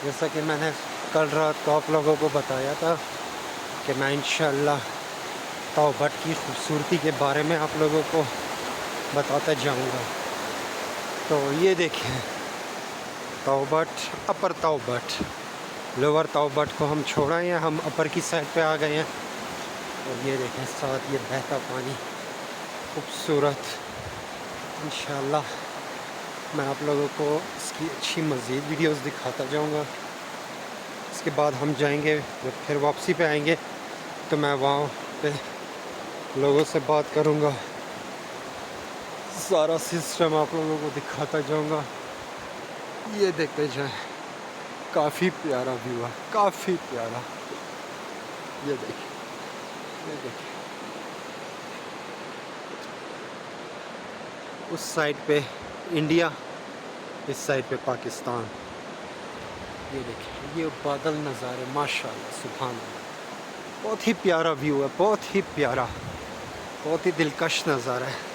जैसा कि मैंने कल रात को आप लोगों को बताया था कि मैं इंशाअल्लाह तौबट की खूबसूरती के बारे में आप लोगों को बताता जाऊंगा। तो ये देखें तौबट, अपर तौबट, लोअर तौबट को हम छोड़ा हैं, हम अपर की साइड पे आ गए हैं। और ये देखें साथ ये बहता पानी खूबसूरत। इंशाअल्लाह मैं आप लोगों को इसकी अच्छी मज़ीद वीडियोस दिखाता जाऊंगा। इसके बाद हम जाएंगे, जब फिर वापसी पे आएंगे तो मैं वहाँ पे लोगों से बात करूँगा, सारा सिस्टम आप लोगों को दिखाता जाऊँगा। ये देखते जाएं, काफ़ी प्यारा व्यू है, काफ़ी प्यारा। ये देखिए, ये देखिए, उस साइड पे इंडिया, इस साइड पे पाकिस्तान। ये देखिए, ये बादल नज़ारे, माशाल्लाह, सुभान अल्लाह, बहुत ही प्यारा व्यू है, बहुत ही प्यारा, बहुत ही दिलकश नज़ारा है।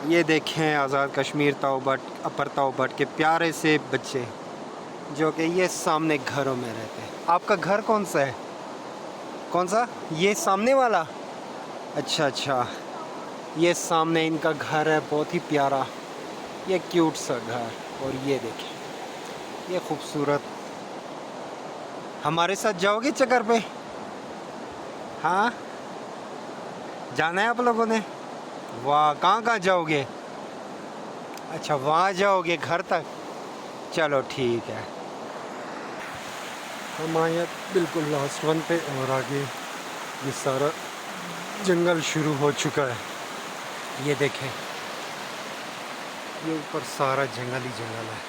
ये देखें आज़ाद कश्मीर ताओबट, अपर ताओबट के प्यारे से बच्चे जो कि ये सामने घरों में रहते हैं। आपका घर कौन सा है? कौन सा? ये सामने वाला? अच्छा अच्छा, ये सामने इनका घर है, बहुत ही प्यारा, ये क्यूट सा घर। और ये देखें, ये खूबसूरत। हमारे साथ जाओगे चक्कर पे? हाँ, जाना है आप लोगों ने? वाह, कहाँ जाओगे? अच्छा, वहाँ जाओगे, घर तक? चलो ठीक है। हम आए बिल्कुल लास्ट वन पे, और आगे ये सारा जंगल शुरू हो चुका है। ये देखें, ये ऊपर सारा जंगल ही जंगल है।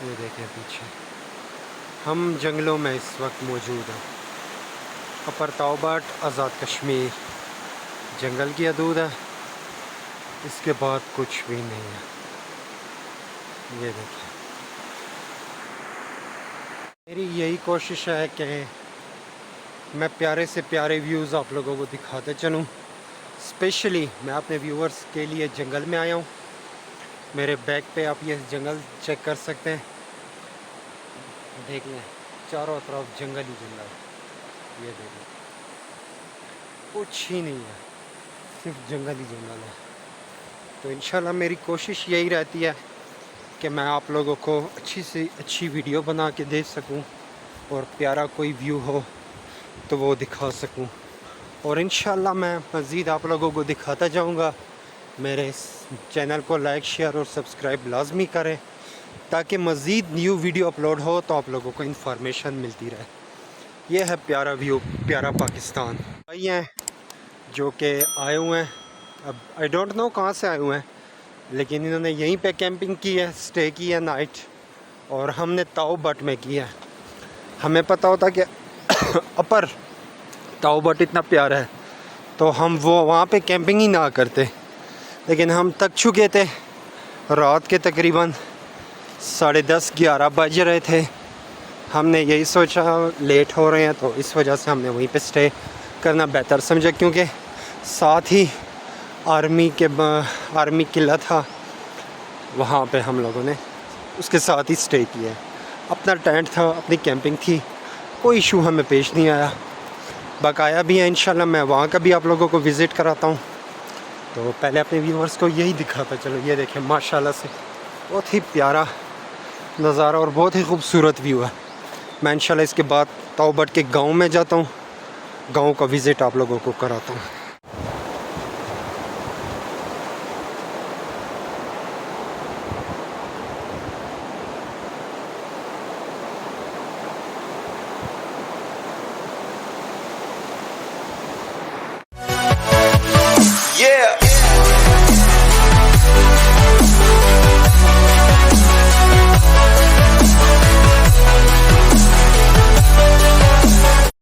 ये देखें पीछे, हम जंगलों में इस वक्त मौजूद हैं। अपर ताओबट, आज़ाद कश्मीर, जंगल की हदूद है, इसके बाद कुछ भी नहीं है। ये देखें, मेरी यही कोशिश है कि मैं प्यारे से प्यारे व्यूज़ आप लोगों को दिखाते चलूँ। स्पेशली मैं अपने व्यूअर्स के लिए जंगल में आया हूँ। मेरे बैक पे आप ये जंगल चेक कर सकते हैं, देख लें, चारों तरफ जंगल ही जंगल। ये देखें, कुछ ही नहीं है, सिर्फ जंगल ही जंगल है। तो इंशाल्लाह मेरी कोशिश यही रहती है कि मैं आप लोगों को अच्छी से अच्छी वीडियो बना के दे सकूं, और प्यारा कोई व्यू हो तो वो दिखा सकूं। और इंशाल्लाह मैं मज़ीद आप लोगों को दिखाता जाऊंगा। मेरे इस चैनल को लाइक, शेयर और सब्सक्राइब लाजमी करें, ताकि मज़ीद न्यू वीडियो अपलोड हो तो आप लोगों को इन्फॉर्मेशन मिलती रहे। ये है प्यारा व्यू, प्यारा पाकिस्तान। भाई हैं जो कि आए हुए हैं, अब आई डोंट नो कहाँ से आए हुए हैं, लेकिन इन्होंने यहीं पे कैंपिंग की है, स्टे की है नाइट, और हमने ताओबट में की है। हमें पता होता कि अपर ताओबट इतना प्यारा है तो हम वो वहाँ पे कैंपिंग ही ना करते, लेकिन हम थक चुके थे। रात के तकरीबन 10:30-11 बज रहे थे। हमने यही सोचा लेट हो रहे हैं, तो इस वजह से हमने वहीं पे स्टे करना बेहतर समझा, क्योंकि साथ ही आर्मी किला था, वहाँ पे हम लोगों ने उसके साथ ही स्टे किया। अपना टेंट था, अपनी कैंपिंग थी, कोई इशू हमें पेश नहीं आया। बकाया भी है, इंशाल्लाह मैं वहाँ का भी आप लोगों को विज़िट कराता हूँ। तो पहले अपने व्यूअर्स को यही दिखाता चलो। ये देखें, माशाल्लाह से बहुत ही प्यारा नज़ारा और बहुत ही खूबसूरत व्यू है। मैं इंशाल्लाह इसके बाद ताओबट के गाँव में जाता हूँ, गाँव का विज़िट आप लोगों को कराता हूँ।